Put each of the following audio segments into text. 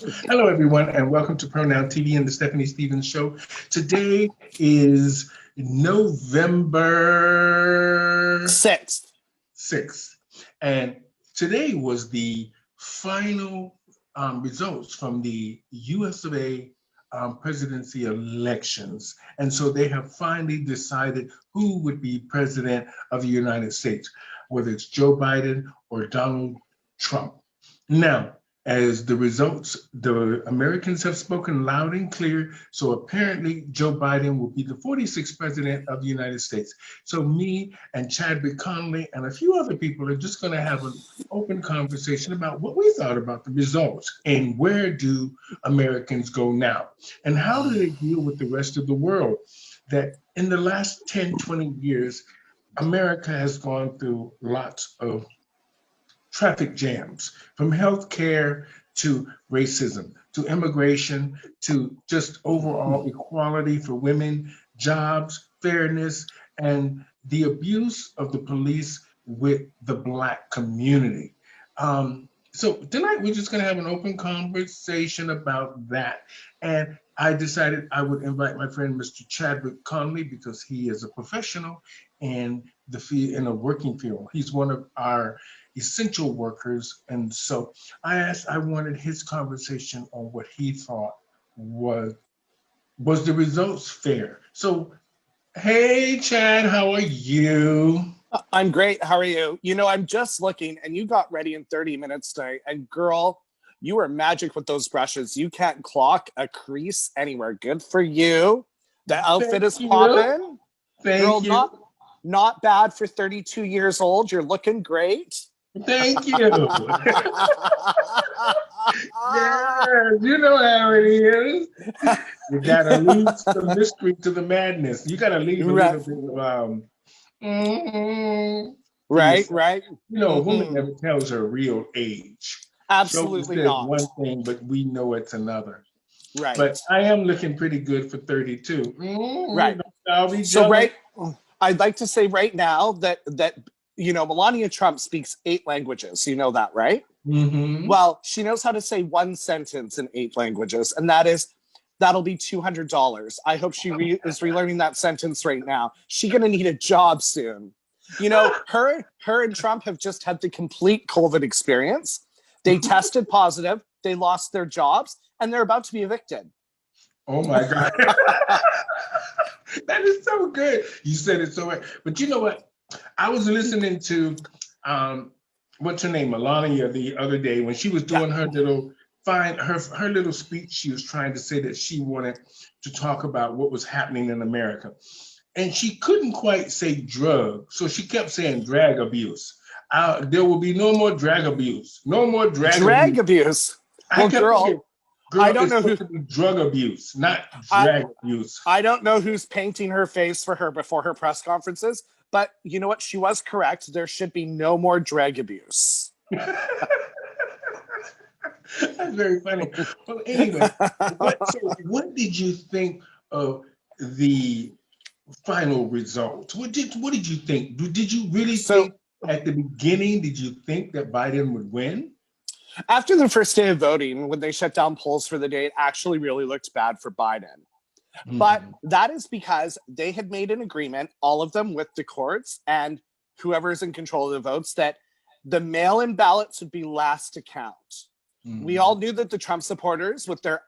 Hello, everyone, and welcome to Pronoun TV and the Stephanie Stevens Show. Today is November 6th. 6th, and today was the final results from the US of A presidency elections. And so they have finally decided who would be president of the United States, whether it's Joe Biden or Donald Trump. Now, as the results, the Americans have spoken loud and clear. So apparently, Joe Biden will be the 46th president of the United States. So me and Chadwick Conley and a few other people are just going to have an open conversation about what we thought about the results and where do Americans go now and how do they deal with the rest of the world that in the last 10, 20 years, America has gone through lots of traffic jams, from healthcare to racism, to immigration, to just overall equality for women, jobs, fairness, and the abuse of the police with the Black community. So tonight we're just going to have an open conversation about that. And I decided I would invite my friend Mr. Chadwick Conley because he is a professional in a working field. He's one of our essential workers. And so I wanted his conversation on what he thought was the results fair. So, hey, Chad, how are you? I'm great. How are you? I'm just looking, and you got ready in 30 minutes today. And girl, you are magic with those brushes. You can't clock a crease anywhere. Good for you. The outfit is popping. Thank you. Not bad for 32 years old. You're looking great. Thank you. Yeah, you know how it is. You gotta leave the mystery to the madness. You gotta leave a little bit of right. A woman never tells her real age. Absolutely not. One thing, but we know it's another. Right. But I am looking pretty good for 32. Right. I'll be so jealous. I'd like to say right now that Melania Trump speaks 8 languages. You know that, right? Mm-hmm. Well, she knows how to say one sentence in 8 languages, and that'll be $200. I hope she is relearning that sentence right now. She's gonna need a job soon. Her and Trump have just had the complete COVID experience. They tested positive, they lost their jobs, and they're about to be evicted. Oh my God. That is so good. You said it so right. But you know what? I was listening to what's her name, Melania, the other day when she was doing her little her little speech. She was trying to say that she wanted to talk about what was happening in America. And she couldn't quite say drug. So she kept saying drag abuse. There will be no more drag abuse. No more drag abuse. Well, girl, I don't know who to be drug abuse, not drag abuse. I don't know who's painting her face for her before her press conferences, but you know what? She was correct. There should be no more drag abuse. That's very funny. Well, anyway, what did you think of the final results? What did you think? Did you really think at the beginning? Did you think that Biden would win? After the first day of voting, when they shut down polls for the day, it actually really looked bad for Biden. Mm-hmm. But that is because they had made an agreement, all of them with the courts and whoever's in control of the votes, that the mail-in ballots would be last to count. Mm-hmm. We all knew that the Trump supporters, with their,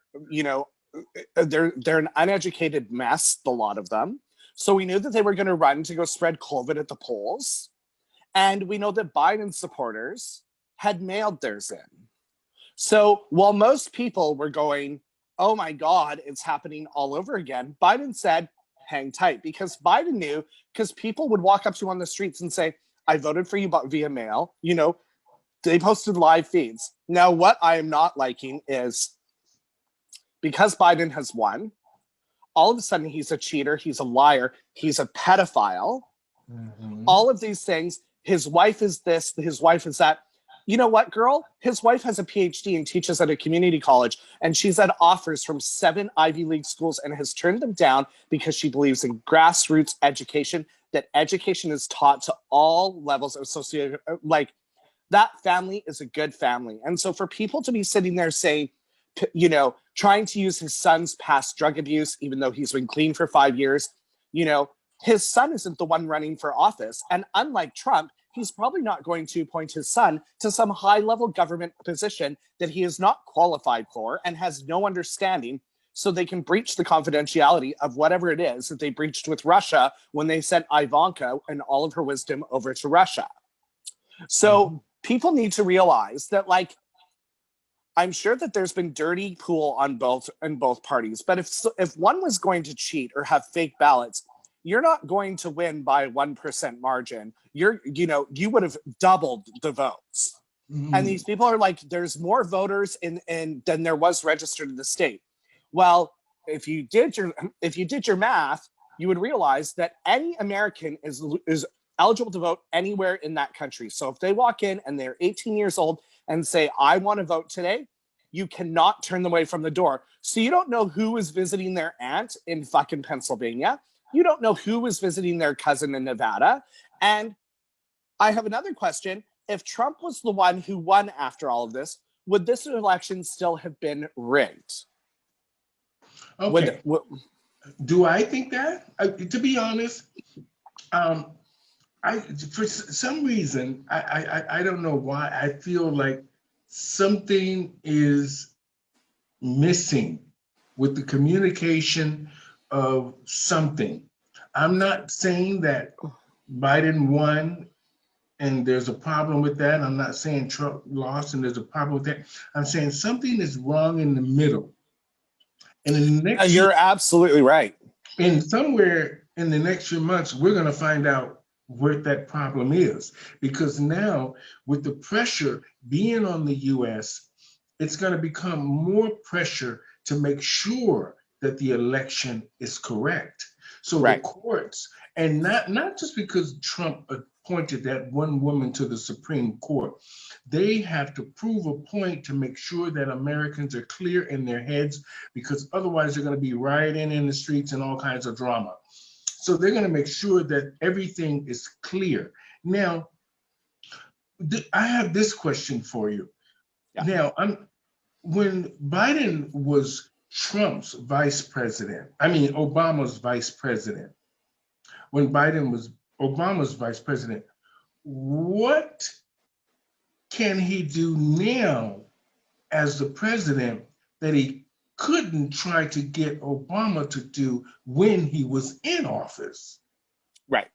they're an uneducated mess, a lot of them. So we knew that they were going to run to go spread COVID at the polls. And we know that Biden supporters had mailed theirs in. So while most people were going, oh my God, it's happening all over again, Biden said, hang tight, because Biden knew, because people would walk up to him on the streets and say, I voted for you via mail. They posted live feeds. Now, what I am not liking is, because Biden has won, all of a sudden he's a cheater, he's a liar, he's a pedophile. Mm-hmm. All of these things, his wife is this, his wife is that. You know what, girl? His wife has a PhD and teaches at a community college, and she's had offers from 7 Ivy League schools and has turned them down because she believes in grassroots education, that education is taught to all levels of that family is a good family. And so for people to be sitting there saying trying to use his son's past drug abuse, even though he's been clean for 5 years. His son isn't the one running for office. And unlike Trump, he's probably not going to appoint his son to some high-level government position that he is not qualified for and has no understanding, so they can breach the confidentiality of whatever it is that they breached with Russia when they sent Ivanka and all of her wisdom over to Russia. So people need to realize that, like, I'm sure that there's been dirty pool in both parties, but if one was going to cheat or have fake ballots, you're not going to win by 1% margin. You would have doubled the votes. And these people are like, there's more voters than there was registered in the state. Well, if you did your math, you would realize that any American is eligible to vote anywhere in that country. So if they walk in and they're 18 years old and say, I want to vote today, you cannot turn them away from the door. So you don't know who is visiting their aunt in fucking Pennsylvania. You don't know who is visiting their cousin in Nevada. And I have another question. If Trump was the one who won after all of this, would this election still have been rigged? Okay. Do I think that? To be honest, for some reason, I don't know why, I feel like something is missing with the communication of something. I'm not saying that Biden won and there's a problem with that. I'm not saying Trump lost and there's a problem with that. I'm saying something is wrong in the middle. And in the next You're absolutely right. And somewhere in the next few months, we're going to find out what that problem is. Because now, with the pressure being on the U.S., it's going to become more pressure to make sure that the election is correct. So the courts, and not just because Trump appointed that one woman to the Supreme Court, they have to prove a point to make sure that Americans are clear in their heads, because otherwise they're going to be rioting in the streets and all kinds of drama. So they're going to make sure that everything is clear. Now, I have this question for you. Yeah. Now, when Biden was Trump's vice president, Obama's vice president, when Biden was Obama's vice president, what can he do now as the president that he couldn't try to get Obama to do when he was in office? Right.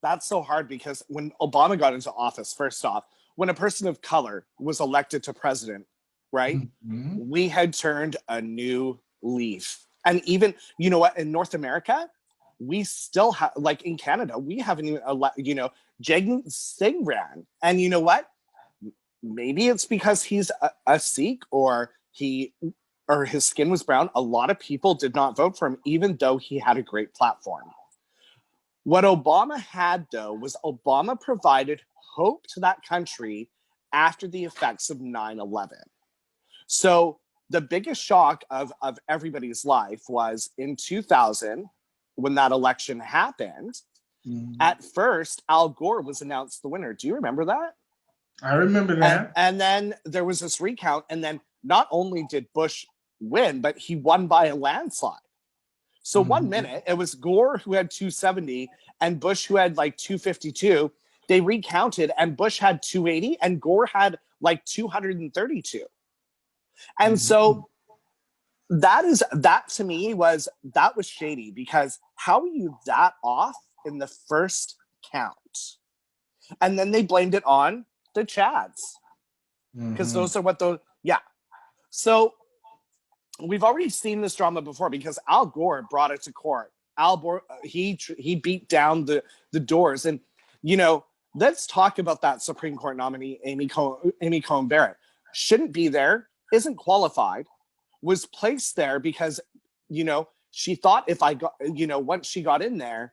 That's so hard, because when Obama got into office, first off, when a person of color was elected to president, right, we had turned a new leaf. And even, you know what, in North America, we still have, like in Canada, we haven't even, Jagmeet Singh ran. And you know what? Maybe it's because he's a Sikh or his skin was brown. A lot of people did not vote for him, even though he had a great platform. What Obama had, though, was Obama provided hope to that country after the effects of 9/11. So the biggest shock of everybody's life was in 2000, when that election happened. At first, Al Gore was announced the winner. Do you remember that? I remember that. And then there was this recount, and then not only did Bush win, but he won by a landslide. So 1 minute, it was Gore who had 270 and Bush who had like 252. They recounted and Bush had 280 and Gore had like 232. And so that to me was shady, because how are you that off in the first count? And then they blamed it on the Chads, because those are what so we've already seen this drama before, because Al Gore brought it to court. Al Gore, he beat down the doors. And let's talk about that Supreme Court nominee, Amy Coney Barrett. Shouldn't be there, isn't qualified, was placed there because she thought once she got in there,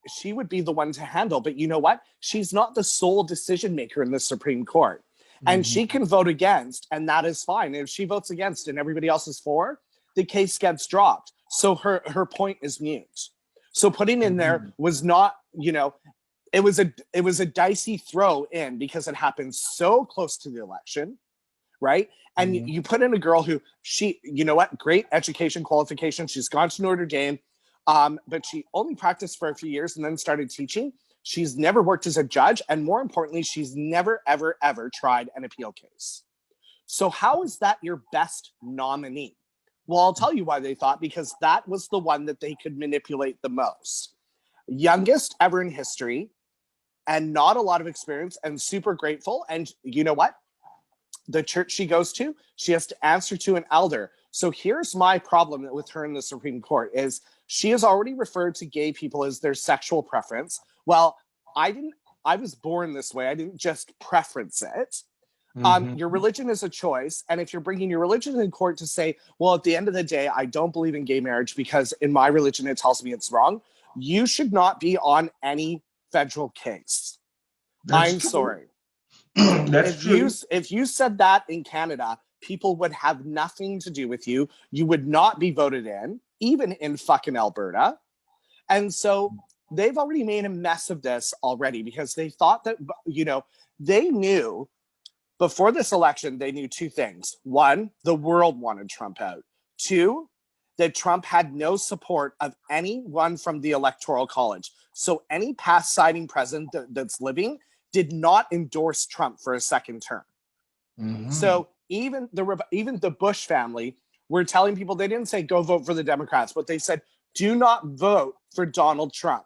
she would be the one to handle. But you know what? She's not the sole decision maker in the Supreme Court. And she can vote against, and that is fine. If she votes against and everybody else is for, the case gets dropped. So her point is mute. So putting in there was not, it was a dicey throw in because it happened so close to the election, right? And you put in a girl who you know what, great education qualification. She's gone to Notre Dame, but she only practiced for a few years and then started teaching. She's never worked as a judge, and more importantly, she's never, ever, ever tried an appeal case. So how is that your best nominee? Well, I'll tell you why they thought, because that was the one that they could manipulate the most. Youngest ever in history, and not a lot of experience, and super grateful. And you know what? The church she goes to, she has to answer to an elder. So here's my problem with her in the Supreme Court is she has already referred to gay people as their sexual preference. Well, I was born this way. I didn't just preference it. Your religion is a choice. And if you're bringing your religion in court to say, well, at the end of the day, I don't believe in gay marriage because in my religion, it tells me it's wrong. You should not be on any federal case. I'm sorry. That's true. If you said that in Canada, people would have nothing to do with you. You would not be voted in, even in fucking Alberta. And so they've already made a mess of this already because they thought that, you know, they knew before this election, they knew two things. One, the world wanted Trump out. Two, that Trump had no support of anyone from the Electoral College. So any past sitting president that's living did not endorse Trump for a second term. So even the Bush family were telling people, they didn't say go vote for the Democrats, but they said do not vote for Donald Trump.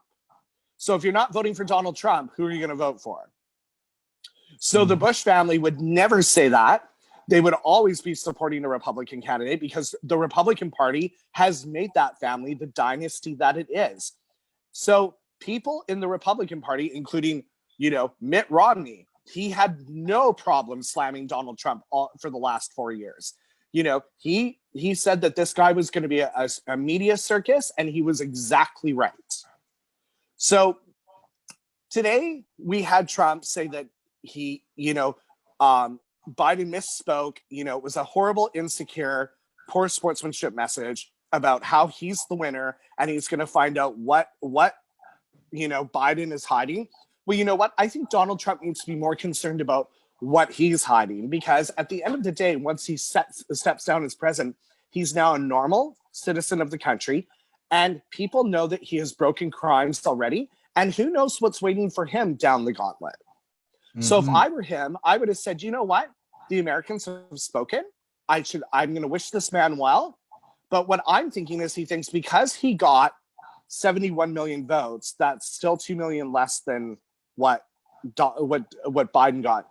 So if you're not voting for Donald Trump, who are you going to vote for? So the Bush family would never say that. They would always be supporting a Republican candidate because the Republican Party has made that family the dynasty that it is. So people in the Republican Party, including, you know, Mitt Romney, he had no problem slamming Donald Trump for the last 4 years. You know, he said that this guy was going to be a media circus, and he was exactly right. So today we had Trump say that he, you know, Biden misspoke. You know, it was a horrible, insecure, poor sportsmanship message about how he's the winner and he's going to find out what you know, Biden is hiding. Well, you know what? I think Donald Trump needs to be more concerned about what he's hiding, because at the end of the day, once he steps down as president, he's now a normal citizen of the country, and people know that he has broken crimes already, and who knows what's waiting for him down the gauntlet. So if I were him, I would have said, you know what? The Americans have spoken. I'm going to wish this man well. But what I'm thinking is he thinks because he got 71 million votes, that's still 2 million less than what Biden got.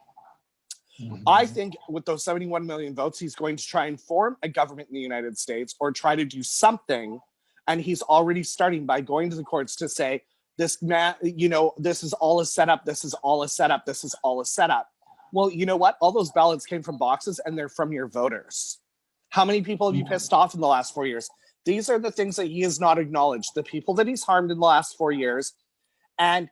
I think with those 71 million votes, he's going to try and form a government in the United States or try to do something. And he's already starting by going to the courts to say, this man, you know, this is all a setup. This is all a setup. This is all a setup. Well, you know what? All those ballots came from boxes and they're from your voters. How many people have you pissed off in the last 4 years? These are the things that he has not acknowledged. The people that he's harmed in the last 4 years and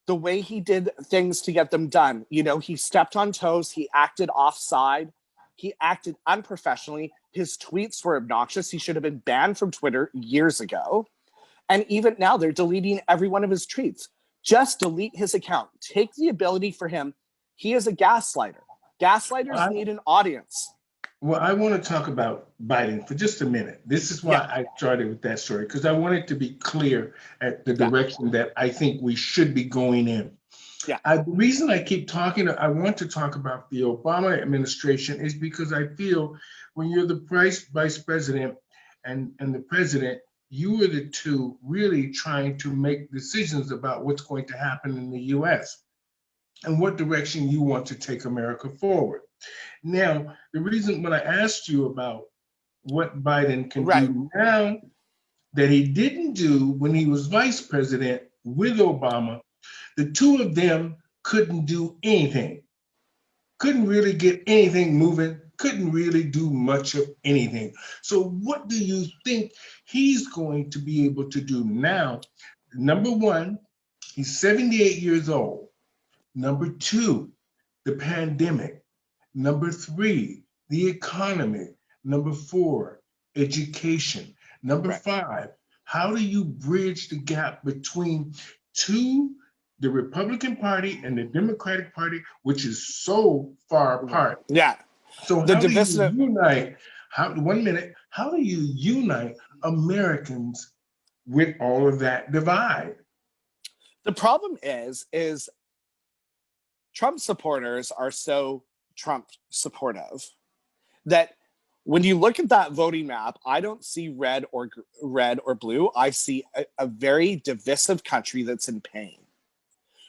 the way he did things to get them done. You know, he stepped on toes. He acted offside. He acted unprofessionally. His tweets were obnoxious. He should have been banned from Twitter years ago. And even now, they're deleting every one of his tweets. Just delete his account. Take the ability for him. He is a gaslighter. Gaslighters need an audience. Well, I want to talk about Biden for just a minute. This is why I started with that story, because I want it to be clear at the direction that I think we should be going in. The reason I keep talking, I want to talk about the Obama administration is because I feel when you're the vice president and the president, you are the two really trying to make decisions about what's going to happen in the U.S. and what direction you want to take America forward. Now, the reason when I asked you about what Biden can do now that he didn't do when he was vice president with Obama, the two of them couldn't do anything, couldn't really get anything moving, couldn't really do much of anything. So what do you think he's going to be able to do now? Number one, he's 78 years old. Number two, the pandemic. Number three, the economy. Number four, education. Number five, how do you bridge the gap between two the Republican Party and the Democratic Party, which is so far apart. Yeah. So The how do you divisive. unite? How do you unite Americans with all of that divide? The problem is Trump supporters are so Trump supportive that when you look at that voting map, I don't see red or blue. I see a very divisive country that's in pain.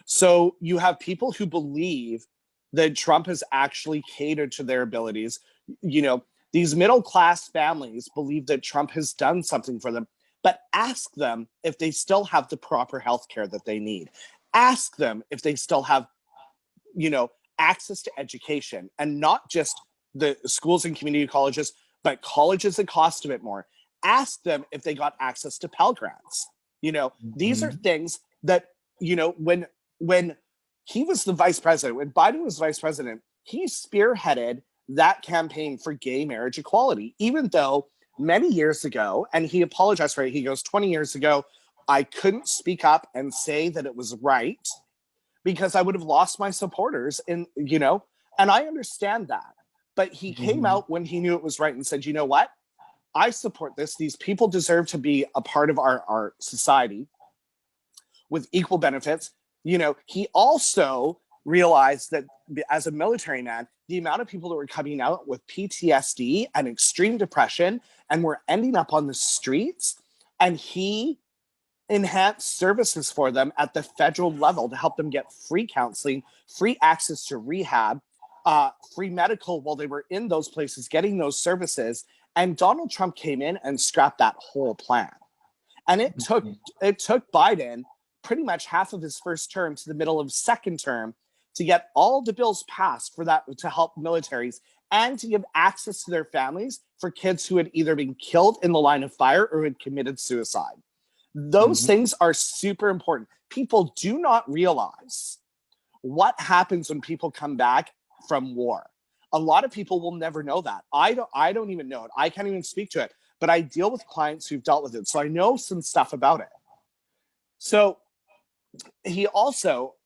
So you have people who believe that Trump has actually catered to their abilities. You know, these middle class families believe that Trump has done something for them, but ask them if they still have the proper health care that they need. Ask them if they still have, access to education, and not just the schools and community colleges, but colleges that cost a bit more. Ask them if they got access to Pell Grants. These are things that, when he was the vice president, when Biden was vice president, he spearheaded that campaign for gay marriage equality, even though many years ago, and he apologized for it, he goes, 20 years ago, I couldn't speak up and say that it was right because I would have lost my supporters and I understand that. But he came out when he knew it was right and said, you know what? I support this. These people deserve to be a part of our society with equal benefits. He also realized that as a military man, the amount of people that were coming out with PTSD and extreme depression and were ending up on the streets, and he enhanced services for them at the federal level to help them get free counseling, free access to rehab, free medical while they were in those places getting those services. And Donald Trump came in and scrapped that whole plan. And it took Biden pretty much half of his first term to the middle of second term to get all the bills passed for that, to help militaries and to give access to their families for kids who had either been killed in the line of fire or had committed suicide. Those things are super important. People do not realize what happens when people come back from war. A lot of people will never know that. I don't even know it. I can't even speak to it, but I deal with clients who've dealt with it. So I know some stuff about it. So he also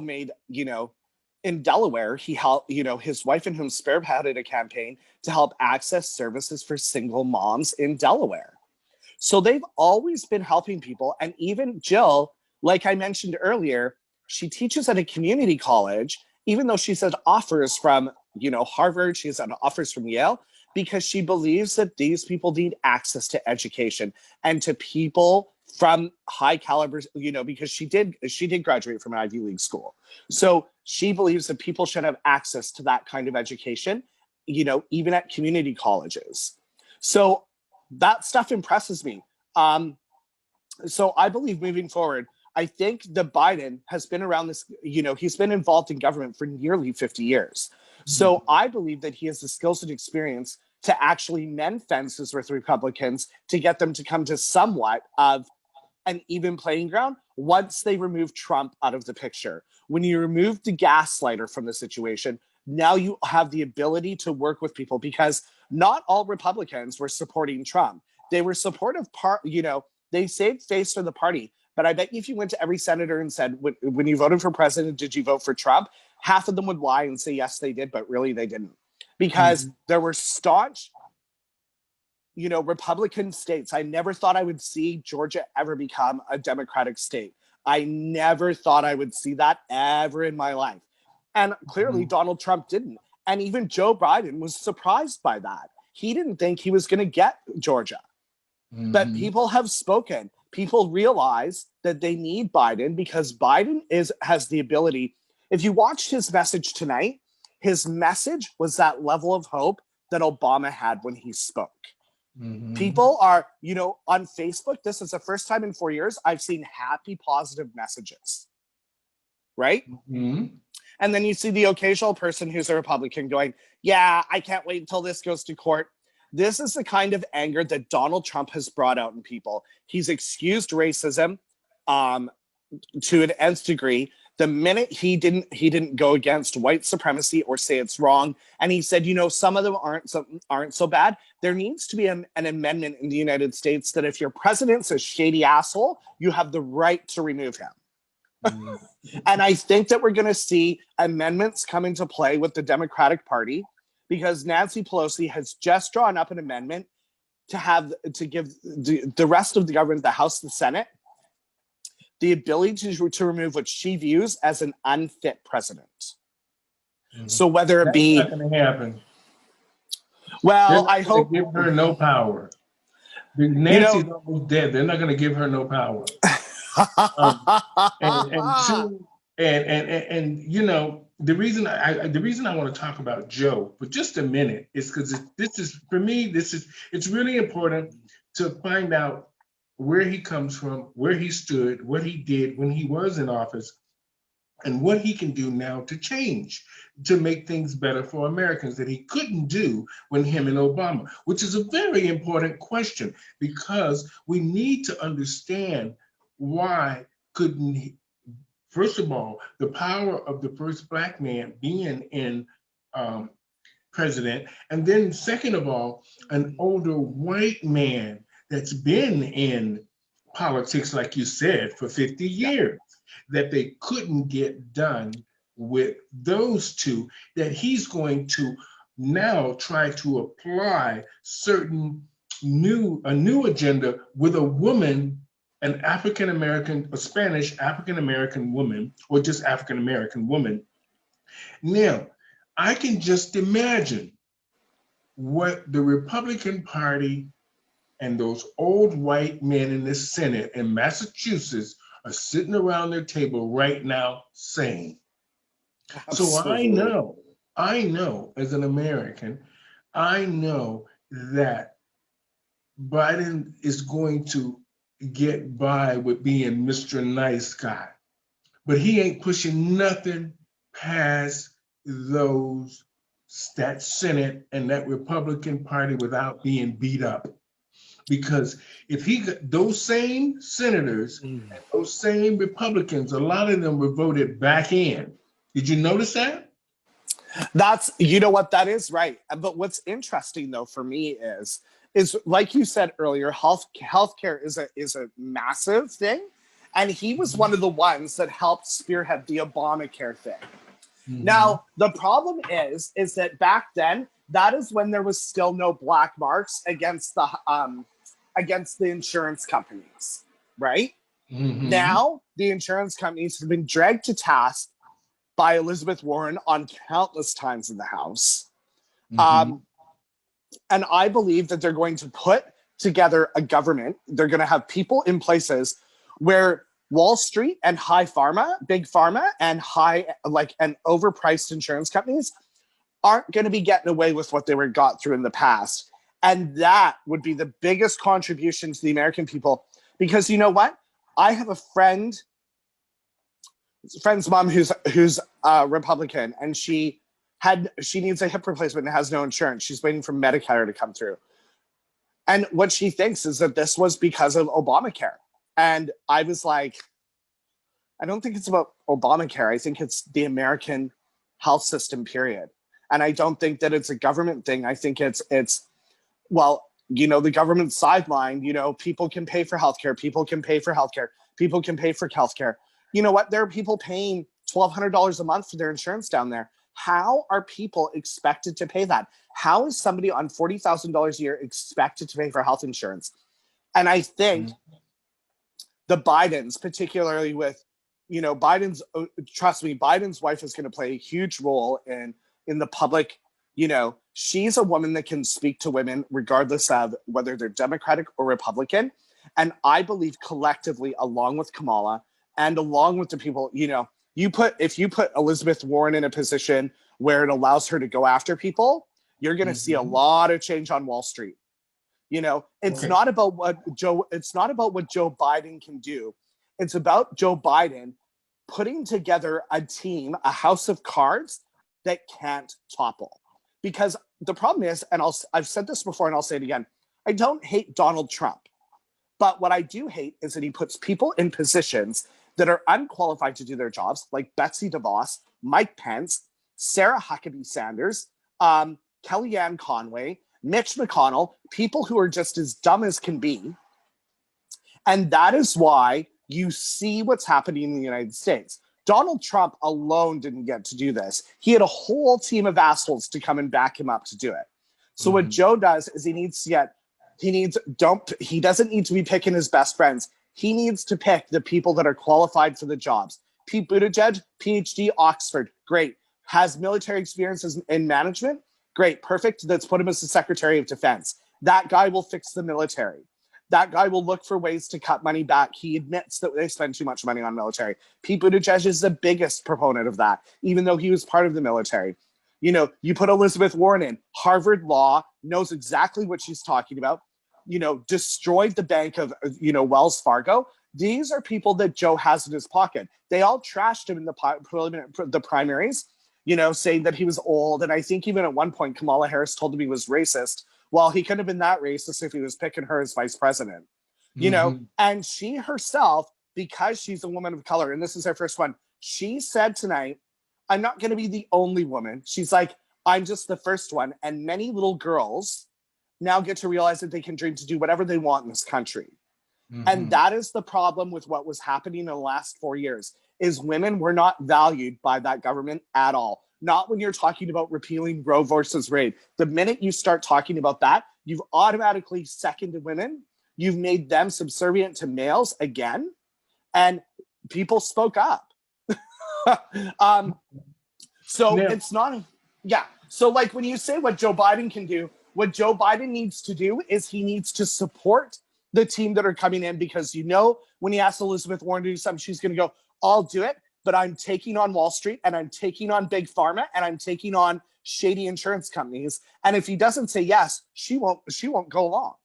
made, in Delaware, he helped, his wife and him spearheaded a campaign to help access services for single moms in Delaware. So they've always been helping people. And even Jill, like I mentioned earlier, she teaches at a community college, even though she's had offers from, Harvard, she's had offers from Yale, because she believes that these people need access to education and to people from high caliber, because she did graduate from an Ivy League school. So she believes that people should have access to that kind of education, even at community colleges. So that stuff impresses me. So I believe moving forward, I think that Biden has been around this, he's been involved in government for nearly 50 years. So I believe that he has the skills and experience to actually mend fences with Republicans to get them to come to somewhat of an even playing ground once they remove Trump out of the picture. When you remove the gaslighter from the situation, now you have the ability to work with people, because not all Republicans were supporting Trump. They were supportive they saved face for the party. But I bet you if you went to every senator and said, when you voted for president, did you vote for Trump? Half of them would lie and say, yes, they did, but really they didn't. Because there were staunch, Republican states. I never thought I would see Georgia ever become a Democratic state. I never thought I would see that ever in my life. And clearly Donald Trump didn't. And even Joe Biden was surprised by that. He didn't think he was going to get Georgia. But people have spoken. People realize that they need Biden because Biden has the ability. If you watched his message tonight, his message was that level of hope that Obama had when he spoke. People are, on Facebook, this is the first time in 4 years I've seen happy, positive messages. Right? And then you see the occasional person who's a Republican going, yeah, I can't wait until this goes to court. This is the kind of anger that Donald Trump has brought out in people. He's excused racism to an nth degree. The minute he didn't go against white supremacy or say it's wrong, and he said, some of them aren't so bad. There needs to be an amendment in the United States that if your president's a shady asshole, you have the right to remove him. Mhm. And I think that we're going to see amendments come into play with the Democratic Party because Nancy Pelosi has just drawn up an amendment to give the rest of the government, the House, the Senate, the ability to remove what she views as an unfit president. Mhm. So whether it That's be, not going to happen. They're well, not I going to hope, give her no power. you know, Nancy's almost dead. They're not going to give her no power. Um, and two, and you know, the reason I want to talk about Joe for just a minute is because this is, for me, it's really important to find out where he comes from, where he stood, what he did when he was in office, and what he can do now to change, to make things better for Americans that he couldn't do when him and Obama, which is a very important question because we need to understand why couldn't he, first of all, the power of the first black man being in um, president, and then second of all, an older white man that's been in politics, like you said, for 50 yeah. years, that they couldn't get done with those two, that he's going to now try to apply a new agenda with a woman, an African American, a Spanish African American woman, or just African American woman. Now, I can just imagine what the Republican Party and those old white men in the Senate in Massachusetts are sitting around their table right now saying. So Absolutely. I know as an American, I know that Biden is going to get by with being Mr. Nice Guy, but he ain't pushing nothing past those that Senate and that Republican Party without being beat up. Because if he those same senators and those same Republicans, a lot of them were voted back in. Did you notice that? That's, you know what, that is right. But what's interesting though for me is like you said earlier, healthcare is a massive thing, and he was one of the ones that helped spearhead the Obamacare thing. Mm-hmm. Now the problem is that back then, that is when there was still no black marks against the insurance companies, right? Mm-hmm. Now the insurance companies have been dragged to task by Elizabeth Warren on countless times in the House. Mm-hmm. Um, and I believe that they're going to put together a government. They're going to have people in places where Wall Street and big pharma, and and overpriced insurance companies aren't going to be getting away with what they were got through in the past. And that would be the biggest contribution to the American people. Because you know what? I have a friend's mom who's Republican, and she needs a hip replacement and has no insurance. She's waiting for Medicare to come through. And what she thinks is that this was because of Obamacare. And I was like, I don't think it's about Obamacare. I think it's the American health system, period. And I don't think that it's a government thing. I think it's well, the government sideline, people can pay for healthcare, people can pay for healthcare, people can pay for healthcare. You know what? There are people paying $1,200 a month for their insurance down there. How are people expected to pay that? How is somebody on $40,000 a year expected to pay for health insurance? And I think the Bidens, particularly with, trust me, Biden's wife is going to play a huge role in the public. She's a woman that can speak to women regardless of whether they're Democratic or Republican. And I believe collectively, along with Kamala and along with the people, if you put Elizabeth Warren in a position where it allows her to go after people, you're going to see a Mm-hmm. lot of change on Wall Street. It's Okay. not about what Joe Biden can do. It's about Joe Biden putting together a team, a house of cards that can't topple. Because the problem is, and I've said this before and I'll say it again, I don't hate Donald Trump. But what I do hate is that he puts people in positions that are unqualified to do their jobs, like Betsy DeVos, Mike Pence, Sarah Huckabee Sanders, Kellyanne Conway, Mitch McConnell, people who are just as dumb as can be. And that is why you see what's happening in the United States. Donald Trump alone didn't get to do this. He had a whole team of assholes to come and back him up to do it. So what Joe does is he doesn't need to be picking his best friends. He needs to pick the people that are qualified for the jobs. Pete Buttigieg, PhD, Oxford, great. Has military experience in management? Great, perfect. Let's put him as the Secretary of Defense. That guy will fix the military. That guy will look for ways to cut money back. He admits that they spend too much money on military. Pete Buttigieg is the biggest proponent of that, even though he was part of the military. You know, you put Elizabeth Warren in, Harvard Law, knows exactly what she's talking about, you know, destroyed the bank of, you know, Wells Fargo. These are people that Joe has in his pocket. They all trashed him in the primaries, you know, saying that he was old. And I think even at one point, Kamala Harris told him he was racist. Well, he couldn't have been that racist if he was picking her as vice president, you know? And she herself, because she's a woman of color, and this is her first one, she said tonight, I'm not going to be the only woman. She's like, I'm just the first one. And many little girls now get to realize that they can dream to do whatever they want in this country. And that is the problem with what was happening in the last 4 years, is women were not valued by that government at all. Not when you're talking about repealing Roe versus Wade. The minute you start talking about that, you've automatically seconded women. You've made them subservient to males again. And people spoke up. It's not, yeah. So like when you say what Joe Biden can do, what Joe Biden needs to do is he needs to support the team that are coming in, because, you know, when he asks Elizabeth Warren to do something, she's going to go, I'll do it, but I'm taking on Wall Street and I'm taking on Big Pharma and I'm taking on shady insurance companies. And if he doesn't say yes, she won't go along.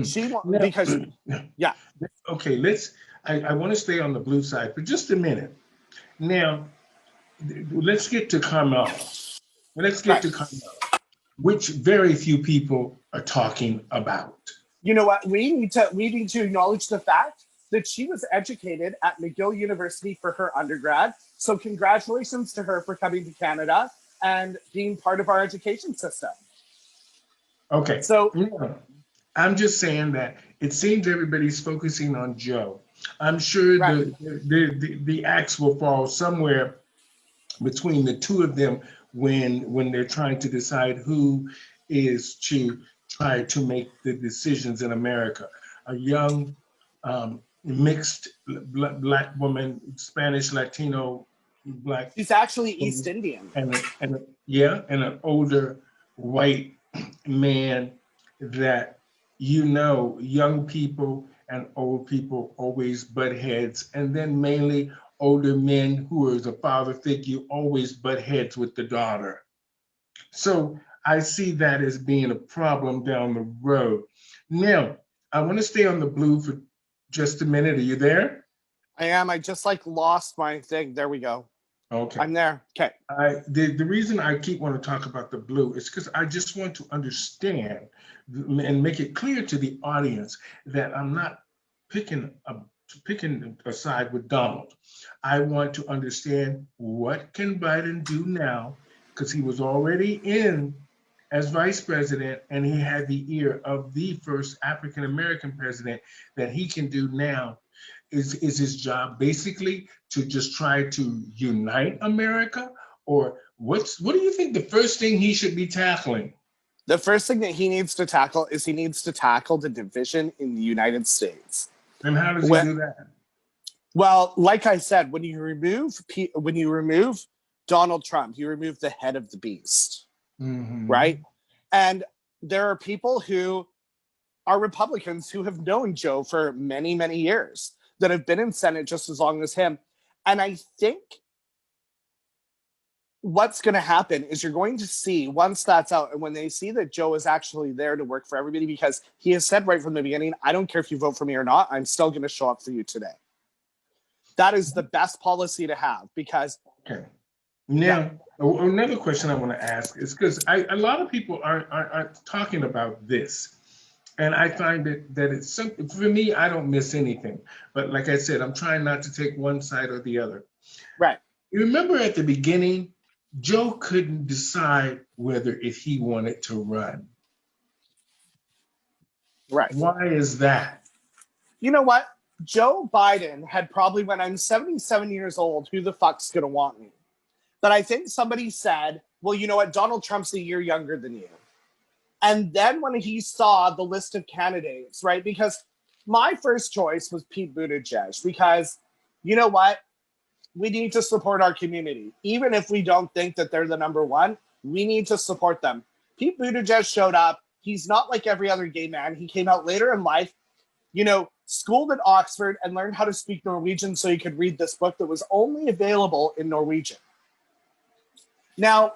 She won't, now, because, yeah. Okay, I want to stay on the blue side for just a minute. Now, let's get to Kamala. To Kamala, which very few people are talking about. You know what? We need to acknowledge the fact that she was educated at McGill University for her undergrad. So congratulations to her for coming to Canada and being part of our education system. Okay. So I'm just saying that it seems everybody's focusing on Joe. I'm sure the axe will fall somewhere between the two of them when they're trying to decide who is to try to make the decisions in America. A young mixed black woman, Spanish, Latino, black. She's actually East Indian. And an older white man that, you know, young people and old people always butt heads, and then mainly older men who is a father figure always butt heads with the daughter. So I see that as being a problem down the road. Now, I want to stay on the blue for just a minute. Are you there? I am. I just lost my thing. There we go. Okay. I'm there. Okay. The reason I keep wanting to talk about the blue is because I just want to understand and make it clear to the audience that I'm not picking a side with Donald. I want to understand, what can Biden do now, because he was already in as vice president and he had the ear of the first African-American president, that he can do now. Is his job basically to just try to unite America? Or what do you think the first thing he should be tackling? The first thing that he needs to tackle is he needs to tackle the division in the United States. And how does he do that? Well, like I said, when you remove Donald Trump, you remove the head of the beast, right? And there are people who are Republicans who have known Joe for many, many years, that have been in Senate just as long as him. And I think what's going to happen is you're going to see, once that's out, and when they see that Joe is actually there to work for everybody, because he has said right from the beginning, I don't care if you vote for me or not, I'm still going to show up for you today. That is the best policy to have, because... Okay. Now, another question I want to ask is, because a lot of people are talking about this. And I find that it's something, for me, I don't miss anything. But like I said, I'm trying not to take one side or the other. Right. You remember at the beginning, Joe couldn't decide whether if he wanted to run. Right. Why is that? You know what? Joe Biden had probably, when I'm 77 years old, who the fuck's going to want me? But I think somebody said, well, you know what? Donald Trump's a year younger than you. And then when he saw the list of candidates, right? Because my first choice was Pete Buttigieg, because you know what? We need to support our community. Even if we don't think that they're the number one, we need to support them. Pete Buttigieg showed up. He's not like every other gay man. He came out later in life, schooled at Oxford and learned how to speak Norwegian so he could read this book that was only available in Norwegian. Now,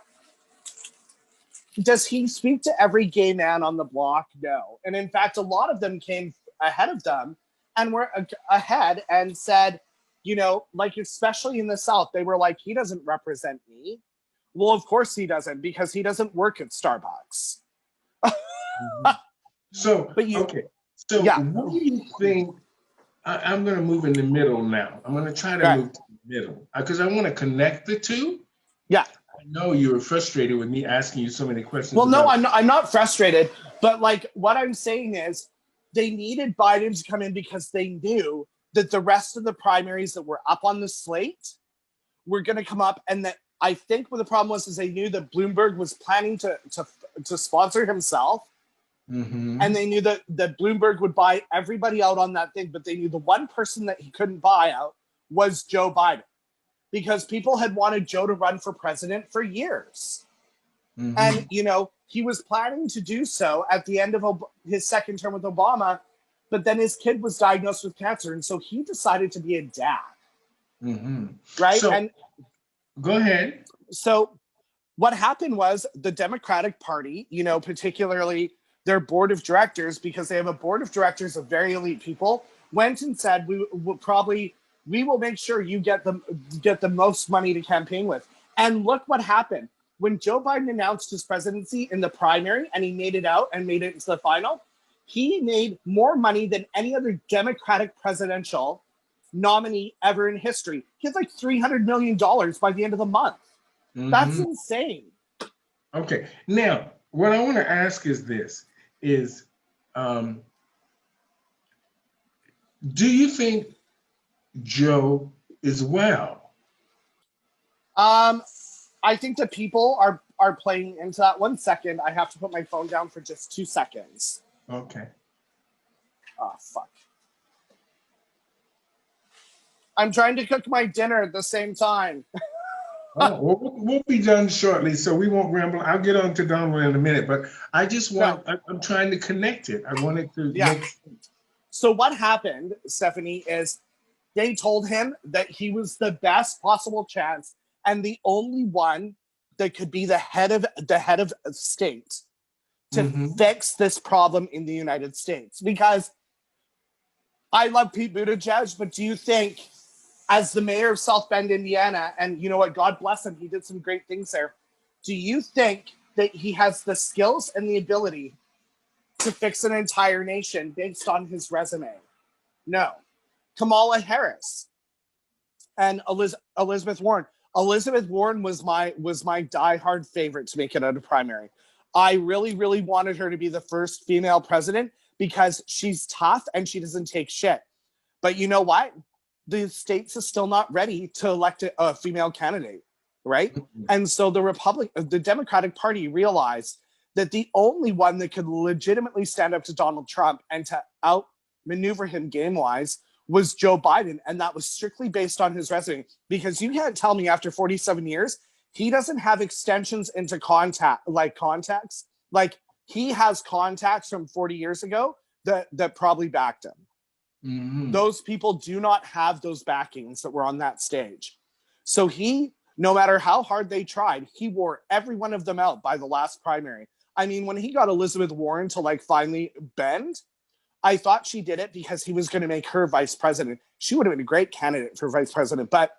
does he speak to every gay man on the block? No. And in fact, a lot of them came ahead of them and were ahead and said, especially in the South, they were like, he doesn't represent me. Well, of course he doesn't, because he doesn't work at Starbucks. So, okay. So yeah. What do you think? I'm going to move in the middle now. I'm going to try to move to the middle because I want to connect the two. Yeah. I know you were frustrated with me asking you so many questions. Well, no, I'm not frustrated. But what I'm saying is they needed Biden to come in because they knew that the rest of the primaries that were up on the slate were going to come up. And that I think what the problem was is they knew that Bloomberg was planning to sponsor himself. Mm-hmm. And they knew that Bloomberg would buy everybody out on that thing. But they knew the one person that he couldn't buy out was Joe Biden. Because people had wanted Joe to run for president for years. Mm-hmm. And, he was planning to do so at the end of his second term with Obama, but then his kid was diagnosed with cancer. And so he decided to be a dad. Mm-hmm. Right? So, and go ahead. So what happened was the Democratic Party, particularly their board of directors, because they have a board of directors of very elite people, went and said, we will make sure you get the most money to campaign with. And look what happened. When Joe Biden announced his presidency in the primary and he made it out and made it into the final, he made more money than any other Democratic presidential nominee ever in history. He had like $300 million by the end of the month. Mm-hmm. That's insane. Okay. Now, what I want to ask is this, do you think Joe is well? I think that people are playing into that. 1 second. I have to put my phone down for just 2 seconds. Okay. Oh, fuck. I'm trying to cook my dinner at the same time. Well, we'll be done shortly, so we won't ramble. I'll get on to Donald in a minute, but I just want, I'm trying to connect it. I wanted to make sense. So what happened, Stephanie, is they told him that he was the best possible chance and the only one that could be the head of state to fix this problem in the United States. Because I love Pete Buttigieg, but do you think, as the mayor of South Bend, Indiana, and you know what, God bless him, he did some great things there. Do you think that he has the skills and the ability to fix an entire nation based on his resume? No. Kamala Harris and Elizabeth Warren. Elizabeth Warren was my diehard favorite to make it out of primary. I really, really wanted her to be the first female president because she's tough and she doesn't take shit. But you know what? The states is still not ready to elect a female candidate, right? Mm-hmm. And so the Democratic Party realized that the only one that could legitimately stand up to Donald Trump and to outmaneuver him game-wise was Joe Biden. And that was strictly based on his resume. Because you can't tell me after 47 years, he doesn't have extensions into contacts. Like he has contacts from 40 years ago that probably backed him. Mm-hmm. Those people do not have those backings that were on that stage. So he, no matter how hard they tried, he wore every one of them out by the last primary. I mean, when he got Elizabeth Warren to finally bend, I thought she did it because he was going to make her vice president. She would have been a great candidate for vice president, but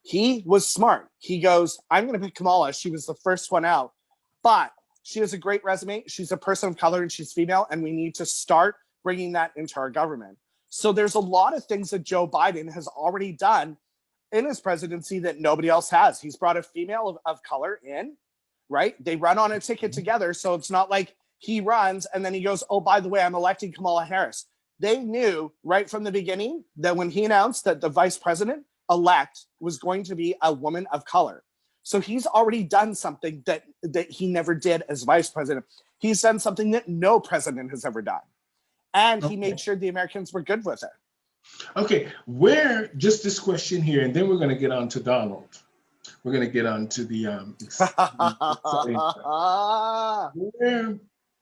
he was smart. He goes, I'm going to pick Kamala. She was the first one out, but she has a great resume. She's a person of color and she's female, and we need to start bringing that into our government. So there's a lot of things that Joe Biden has already done in his presidency that nobody else has. He's brought a female of color in, right? They run on a ticket together. So it's not like he runs and then he goes, oh, by the way, I'm electing Kamala Harris. They knew right from the beginning that when he announced that the vice president-elect was going to be a woman of color. So he's already done something that he never did as vice president. He's done something that no president has ever done. And he made sure the Americans were good with it. Okay, just this question here, and then we're going to get on to Donald. We're going to get on to the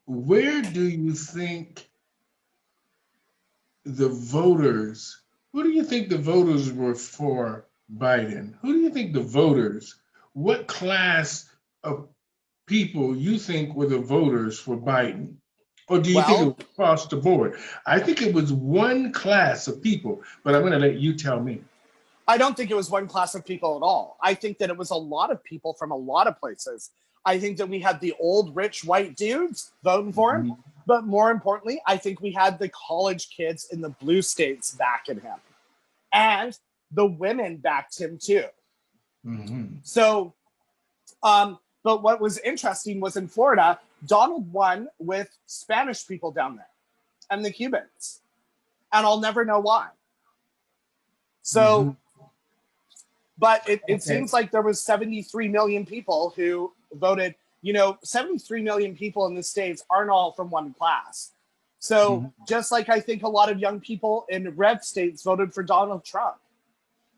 where do you think the voters, who do you think the voters were for Biden? Who do you think the voters, what class of people you think were the voters for Biden? Or do you think it was across the board? I think it was one class of people, but I'm going to let you tell me. I don't think it was one class of people at all. I think that it was a lot of people from a lot of places. I think that we had the old, rich, white dudes voting for him. Mm-hmm. But more importantly, I think we had the college kids in the blue states backing him. And the women backed him too. Mm-hmm. So, but what was interesting was in Florida, Donald won with Spanish people down there and the Cubans. And I'll never know why. So, but it seems like there was 73 million people who voted. 73 million people in the States aren't all from one class. So just like I think a lot of young people in red states voted for Donald Trump.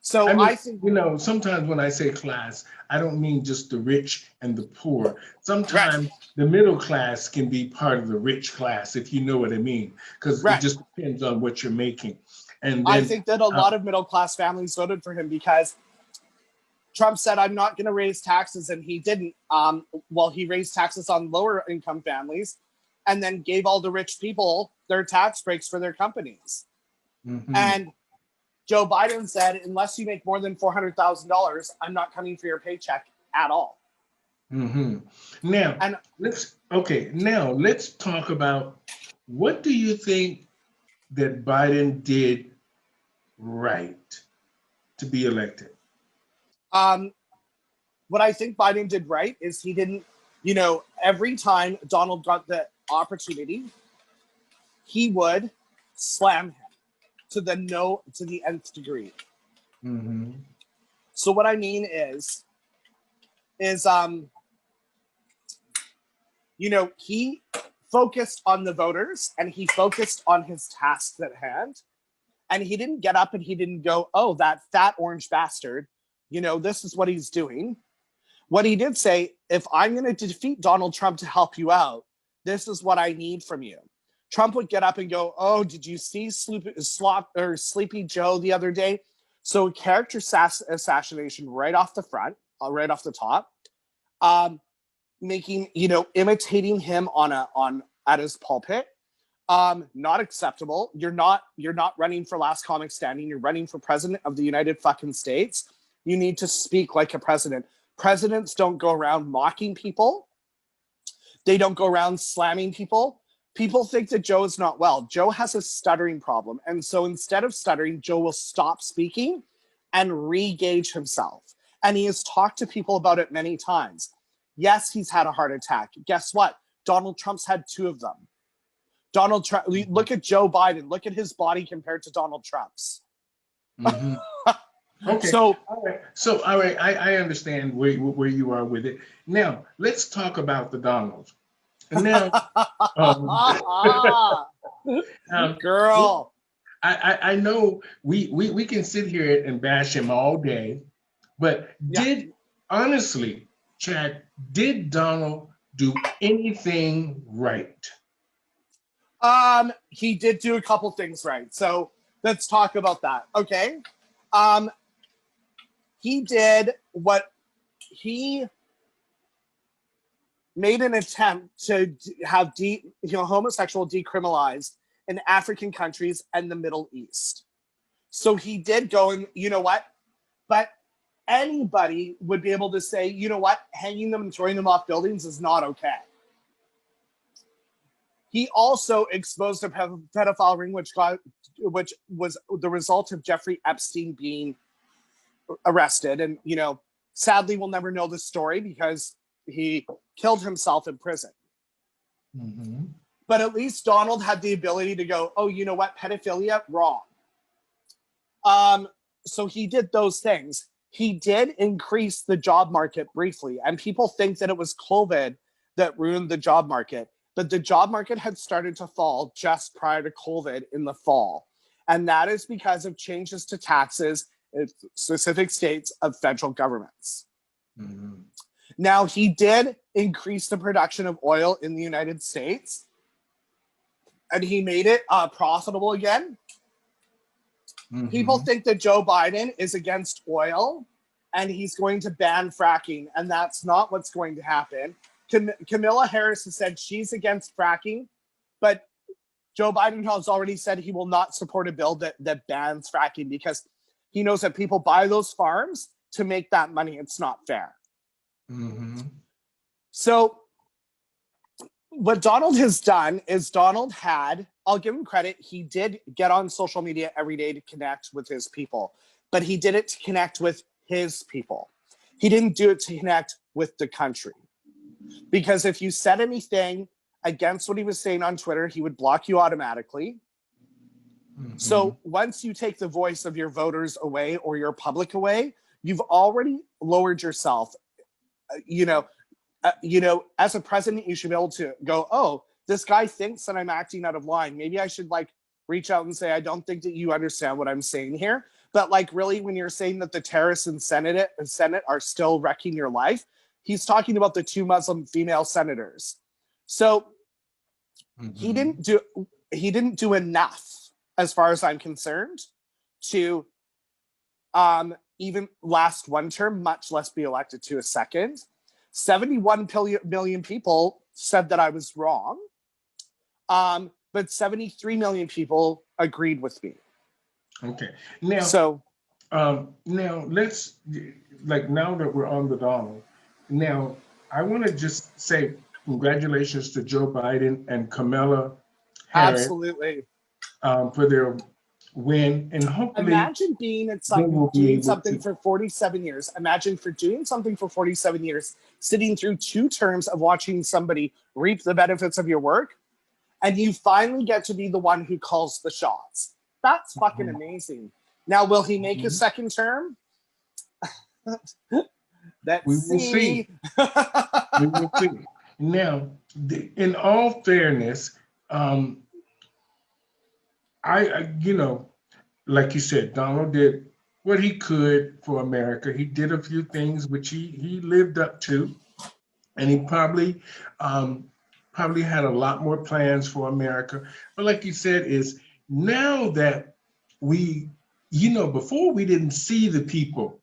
So I think, sometimes when I say class, I don't mean just the rich and the poor. Sometimes the middle class can be part of the rich class, if you know what I mean, because it just depends on what you're making. And then, I think that a lot of middle class families voted for him because Trump said, I'm not going to raise taxes, and he didn't. He raised taxes on lower income families and then gave all the rich people their tax breaks for their companies. Mm-hmm. And Joe Biden said, unless you make more than $400,000, I'm not coming for your paycheck at all. Mm-hmm. Now, let's talk about, what do you think that Biden did right to be elected? What I think Biden did right is he didn't, every time Donald got the opportunity, he would slam him to the nth degree. Mm-hmm. So what I mean is he focused on the voters and he focused on his tasks at hand. And he didn't get up and he didn't go, oh, that fat orange bastard, this is what he's doing. What he did say, if I'm going to defeat Donald Trump to help you out, this is what I need from you. Trump would get up and go, oh, did you see Sleepy Joe the other day? So character assassination right off the front, right off the top, imitating him at his pulpit. Not acceptable. You're not running for last comic standing. You're running for president of the United fucking States. You need to speak like a president. Presidents don't go around mocking people. They don't go around slamming people. People think that Joe is not well. Joe has a stuttering problem. And so instead of stuttering, Joe will stop speaking and re-gauge himself. And he has talked to people about it many times. Yes, he's had a heart attack. Guess what? Donald Trump's had 2 of them. Donald Trump, look at Joe Biden. Look at his body compared to Donald Trump's. Mm-hmm. Okay. All right. I understand where you are with it. Now, let's talk about the Donald. And now, girl, I know we can sit here and bash him all day, but honestly, Chad, did Donald do anything right? He did do a couple things right. So let's talk about that. Okay. He did what he made an attempt to have homosexual decriminalized in African countries and the Middle East. So he did go and, you know what? But anybody would be able to say, you know what? Hanging them and throwing them off buildings is not okay. He also exposed a pedophile ring, which was the result of Jeffrey Epstein being arrested. And, sadly, we'll never know the story because he killed himself in prison. Mm-hmm. But at least Donald had the ability to go, oh, you know what, pedophilia, wrong. So he did those things. He did increase the job market briefly, and people think that it was COVID that ruined the job market. But the job market had started to fall just prior to COVID in the fall. And that is because of changes to taxes in specific states of federal governments. Mm-hmm. Now, he did increase the production of oil in the United States, and he made it profitable again. Mm-hmm. People think that Joe Biden is against oil and he's going to ban fracking, and that's not what's going to happen. Kamala Harris has said she's against fracking, but Joe Biden has already said he will not support a bill that bans fracking because he knows that people buy those farms to make that money. It's not fair. Mm-hmm. So what Donald has done is I'll give him credit, he did get on social media every day to connect with his people, but he did it to connect with his people. He didn't do it to connect with the country. Because if you said anything against what he was saying on Twitter, he would block you automatically. Mm-hmm. So once you take the voice of your voters away or your public away, you've already lowered yourself. As a president, you should be able to go, oh, this guy thinks that I'm acting out of line. Maybe I should reach out and say, I don't think that you understand what I'm saying here. But really, when you're saying that the terrorists in Senate are still wrecking your life, he's talking about the 2 Muslim female senators. So he didn't do enough, as far as I'm concerned, to even last one term, much less be elected to a second. 71 million people said that I was wrong, but 73 million people agreed with me. Okay. Now, now let's now that we're on the Donald, now I want to just say congratulations to Joe Biden and Kamala Harris. Absolutely. For their win, and hopefully imagine doing something for 47 years. Imagine for doing something for 47 years, sitting through 2 terms of watching somebody reap the benefits of your work, and you finally get to be the one who calls the shots. That's fucking amazing. Now, will he make a second term? We will see. We will see. Now, in all fairness, I like you said, Donald did what he could for America. He did a few things which he lived up to, and he probably had a lot more plans for America. But like you said, is now that before we didn't see the people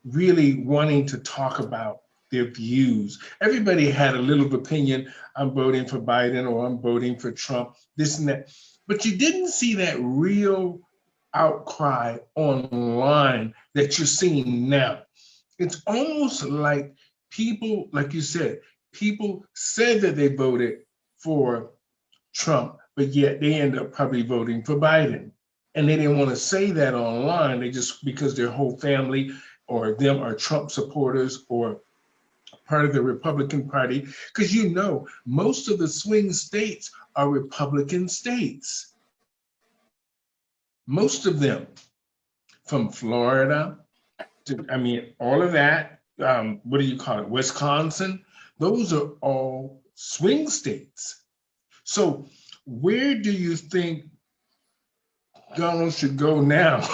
really wanting to talk about their views. Everybody had a little opinion. I'm voting for Biden or I'm voting for Trump, this and that. But you didn't see that real outcry online that you're seeing now. It's almost like people, like you said, people said that they voted for Trump, but yet they end up probably voting for Biden. And they didn't want to say that online. They just, because their whole family or them are Trump supporters or part of the Republican Party, because most of the swing states are Republican states. Most of them, from Florida to, all of that, what do you call it, Wisconsin, those are all swing states. So where do you think Donald should go now?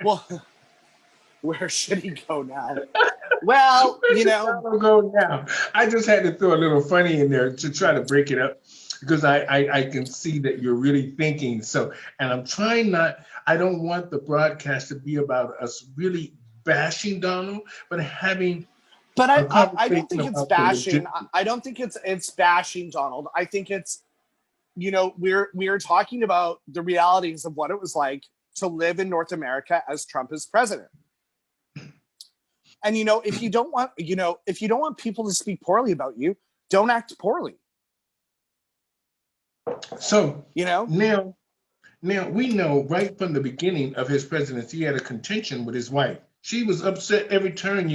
Well, where should he go now? Well, go now. I just had to throw a little funny in there to try to break it up, because I can see that you're really thinking. So, and I'm trying I don't want the broadcast to be about us really bashing Donald, but having. But I don't think it's bashing. I don't think it's bashing Donald. I think it's, we're talking about the realities of what it was like to live in North America as Trump is president. And if you don't want people to speak poorly about you, don't act poorly. So now we know right from the beginning of his presidency, he had a contention with his wife. She was upset every turn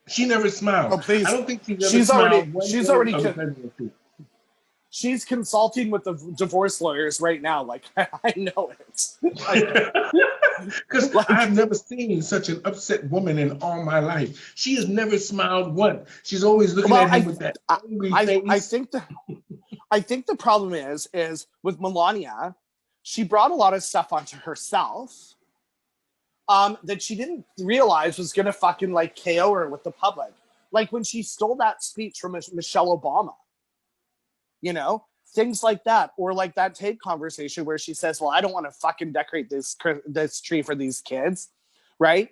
She never smiled. Oh, please. I don't think she's ever smiled one She's day already, of the presidency. she's consulting with the divorce lawyers right now. Like, I know it. Because I've never seen such an upset woman in all my life. She has never smiled once. She's always looking at him with that angry face. I think the problem is with Melania, she brought a lot of stuff onto herself that she didn't realize was gonna fucking like KO her with the public. Like when she stole that speech from Michelle Obama, you know, things like that, or like that tape conversation where she says, "Well, I don't want to fucking decorate this tree for these kids," right?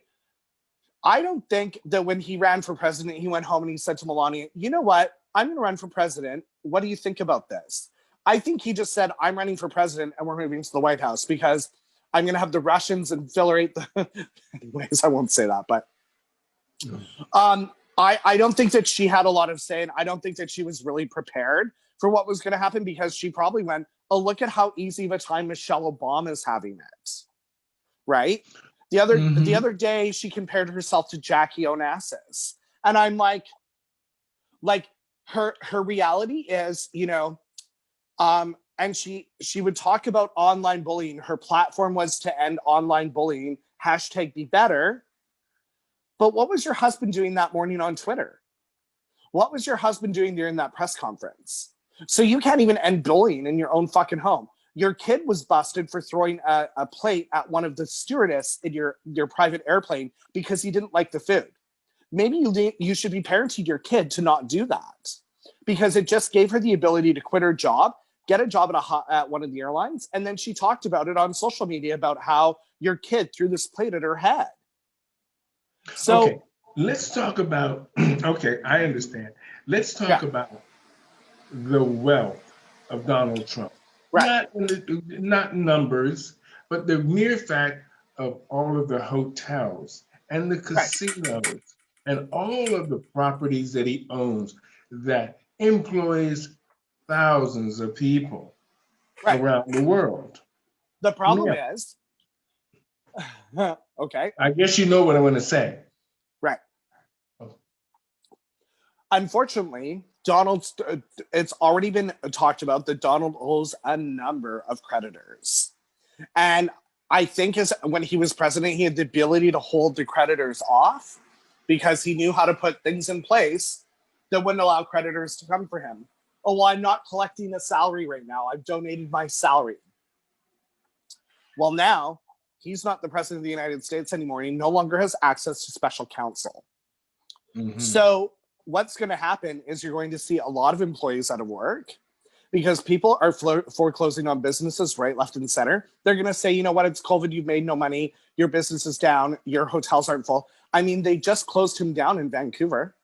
I don't think that when he ran for president, he went home and he said to Melania, "You know what? I'm going to run for president. What do you think about this?" I think he just said, "I'm running for president and we're moving to the White House because I'm going to have the Russians infiltrate the..." Anyways, I won't say that, but I don't think that she had a lot of say, and I don't think that she was really prepared for what was going to happen, because she probably went, "Oh, look at how easy of a time Michelle Obama is having it," right? The other day, she compared herself to Jackie Onassis, and I'm like her reality is, you know, and she would talk about online bullying. Her platform was to end online bullying. #BeBetter. But what was your husband doing that morning on Twitter? What was your husband doing during that press conference? So you can't even end bullying in your own fucking home. Your kid was busted for throwing a plate at one of the stewardess in your private airplane because he didn't like the food. Maybe you should be parenting your kid to not do that, because it just gave her the ability to quit her job, get a job at one of the airlines, and then she talked about it on social media about how your kid threw this plate at her head. So, okay, let's talk about, okay, I understand. Let's talk about the wealth of Donald Trump. right. Not numbers, but the mere fact of all of the hotels and the casinos and all of the properties that he owns that employs thousands of people around the world. The problem is, okay. I guess you know what I'm going to say. Right. Unfortunately, it's already been talked about that Donald owes a number of creditors. And I think when he was president, he had the ability to hold the creditors off because he knew how to put things in place that wouldn't allow creditors to come for him. "Oh, well, I'm not collecting a salary right now. I've donated my salary." Well, now he's not the president of the United States anymore. He no longer has access to special counsel. So what's going to happen is you're going to see a lot of employees out of work because people are foreclosing on businesses right, left, and center. They're going to say, "You know what? It's COVID. You've made no money. Your business is down. Your hotels aren't full." I mean, they just closed him down in Vancouver.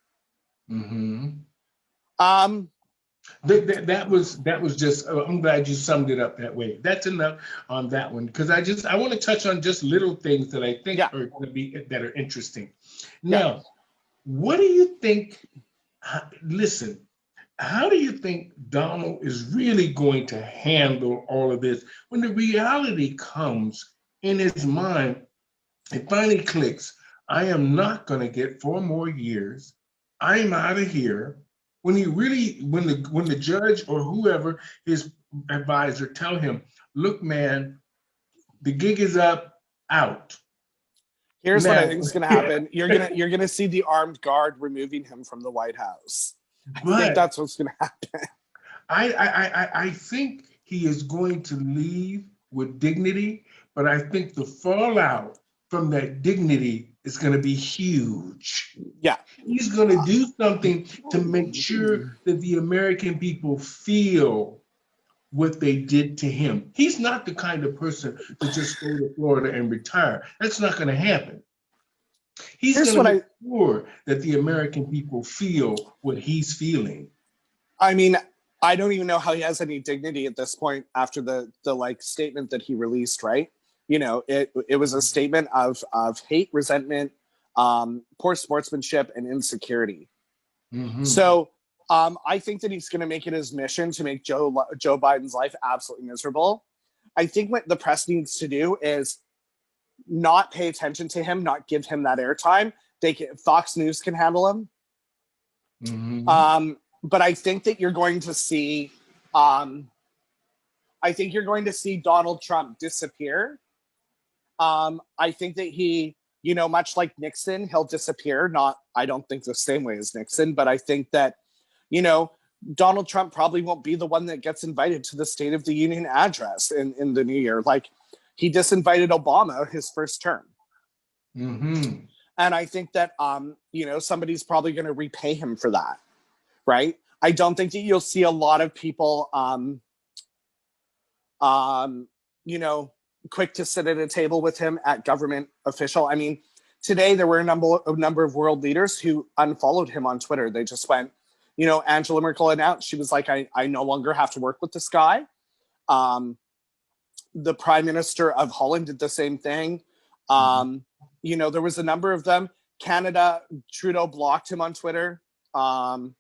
That was just, I'm glad you summed it up that way. That's enough on that one, because I want to touch on just little things that I think are going to be, that are interesting. Now, what do you think? Listen, how do you think Donald is really going to handle all of this when the reality comes in his mind? It finally clicks. I am not going to get 4 more years. I'm out of here. When the judge or whoever, his advisor, tell him, "Look, man, the gig is up, out." Here's what I think is going to happen. You're gonna see the armed guard removing him from the White House. I think that's what's going to happen. I think he is going to leave with dignity, but I think the fallout from that dignity is going to be huge. Yeah. He's going to do something to make sure that the American people feel what they did to him. He's not the kind of person to just go to Florida and retire. That's not going to happen. He's going to make sure that the American people feel what he's feeling. I mean, I don't even know how he has any dignity at this point after the like statement that he released, right? You know, it was a statement of hate, resentment, poor sportsmanship, and insecurity. So I think that he's going to make it his mission to make Joe Biden's life absolutely miserable. I think what the press needs to do is not pay attention to him, not give him that airtime, Fox News can handle him. But I think that you're going to see, Donald Trump disappear. I think that he, much like Nixon, he'll disappear. I don't think the same way as Nixon, but I think that, Donald Trump probably won't be the one that gets invited to the State of the Union address in the new year. Like, he disinvited Obama his first term. And I think that, somebody's probably going to repay him for that, right? I don't think that you'll see a lot of people, quick to sit at a table with him at government official. I mean, today there were a number of world leaders who unfollowed him on Twitter. They just went, Angela Merkel announced, she was like, I no longer have to work with this guy. The Prime Minister of Holland did the same thing. There was a number of them. Canada, Trudeau blocked him on Twitter. And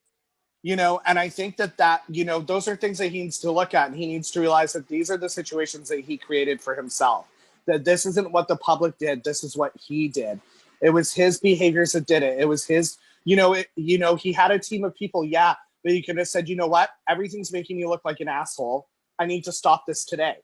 I think that those are things that he needs to look at, and he needs to realize that these are the situations that he created for himself, that this isn't what the public did. This is what he did. It was his behaviors that did it. It was his, he had a team of people. Yeah. But he could have said, you know what? Everything's making me look like an asshole. I need to stop this today.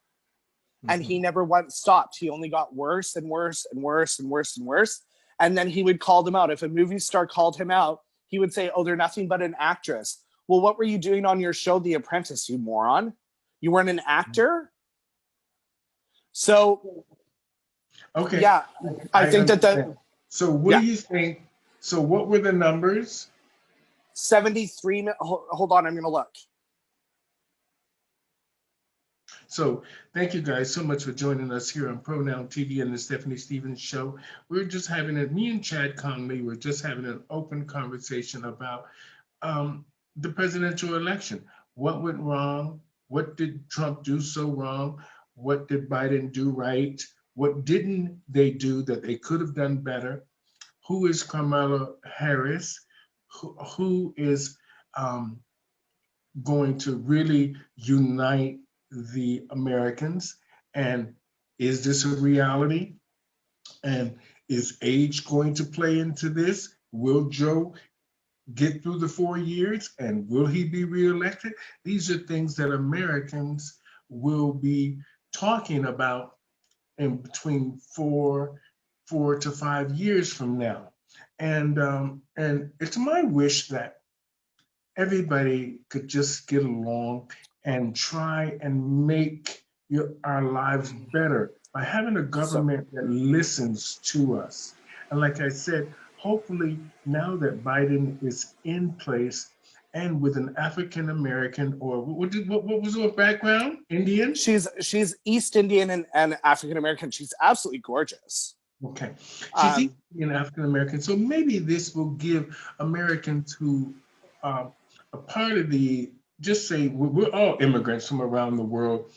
And he never once stopped. He only got worse and worse and worse and worse and worse. And then he would call them out. If a movie star called him out, he would say, oh, they're nothing but an actress. Well, what were you doing on your show, The Apprentice, you moron? You weren't an actor? So, okay. Yeah, I think that. So what do you think? So what were the numbers? 73. Hold on, I'm going to look. So thank you guys so much for joining us here on Pronoun TV and the Stephanie Stevens Show. We're just having me and Chad Conley, we're just having an open conversation about the presidential election. What went wrong? What did Trump do so wrong? What did Biden do right? What didn't they do that they could have done better? Who is Kamala Harris? Who is going to really unite the Americans? And is this a reality? And is age going to play into this? Will Joe get through the 4 years, and will he be reelected? These are things that Americans will be talking about in between four to 5 years from now. And it's my wish that everybody could just get along and try and make our lives better by having a government that listens to us. And like I said, hopefully now that Biden is in place and with an African American, or what was her background? Indian? She's East Indian and African American. She's absolutely gorgeous. Okay, she's East Indian African American. So maybe this will give Americans who are part of the, just say we're all immigrants from around the world,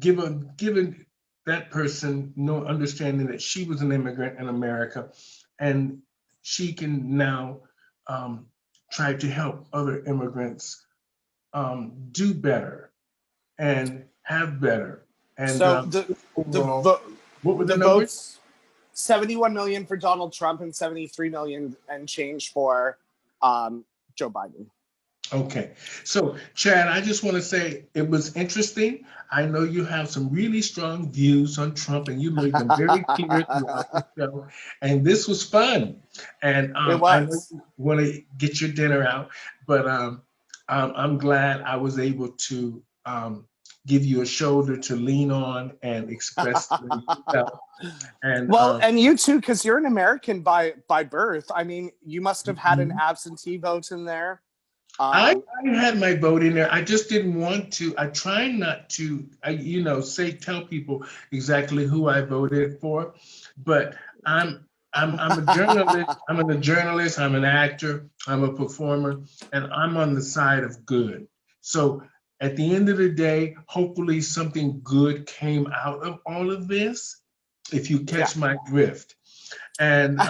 given that person no understanding that she was an immigrant in America, and she can now try to help other immigrants do better and have better. And so what were the numbers? Votes, 71 million for Donald Trump and 73 million and change for Joe Biden. Okay, so Chad, I just want to say it was interesting. I know you have some really strong views on Trump, and you made them very clear throughout the show. And this was fun. And I know you want to get your dinner out, but I'm glad I was able to give you a shoulder to lean on and express yourself. And and you too, because you're an American by birth. I mean, you must have had an absentee vote in there. I had my vote in there. I just didn't want to. I try not to, tell people exactly who I voted for. But I'm a journalist. I'm a journalist. I'm an actor. I'm a performer, and I'm on the side of good. So at the end of the day, hopefully something good came out of all of this, if you catch my drift. And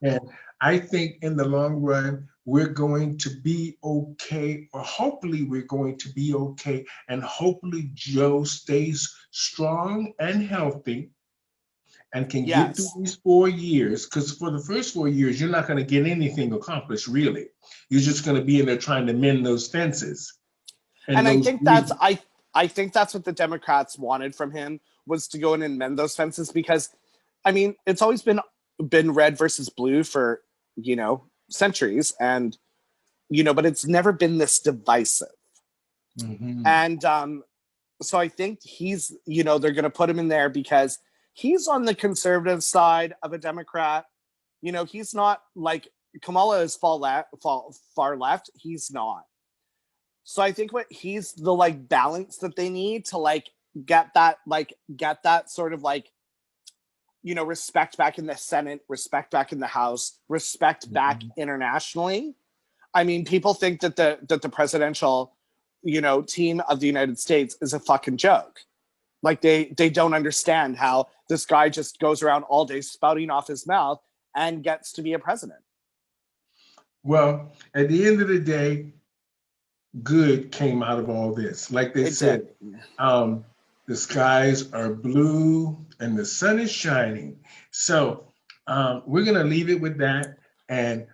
and I think in the long run, we're going to be okay, or hopefully we're going to be okay, and hopefully Joe stays strong and healthy, and can get through Yes. these 4 years, because for the first 4 years, you're not going to get anything accomplished, really. You're just going to be in there trying to mend those fences and And those I think that's what the Democrats wanted from him, was to go in and mend those fences, because I mean, it's always been red versus blue for, centuries, and but it's never been this divisive. Mhm. And so I think they're going to put him in there because he's on the conservative side of a Democrat. He's not like Kamala is far left. He's not. So I think he's the like balance that they need to get that sort of respect back in the Senate, respect back in the House, respect back Mhm. internationally. I mean, people think that the presidential, team of the United States is a fucking joke. Like they don't understand how this guy just goes around all day spouting off his mouth and gets to be a president. Well, at the end of the day, good came out of all this. Like they It did. said, um, the skies are blue and the sun is shining. So we're going to leave it with that. And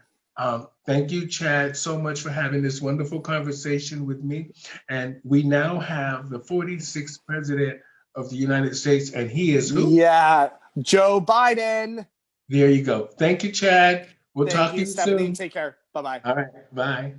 thank you, Chad, so much for having this wonderful conversation with me. And we now have the 46th president of the United States, and he is who? Yeah, Joe Biden. There you go. Thank you, Chad. We'll Thank talk to you, you Stephanie. soon. Take care. Bye-bye. All right. Bye.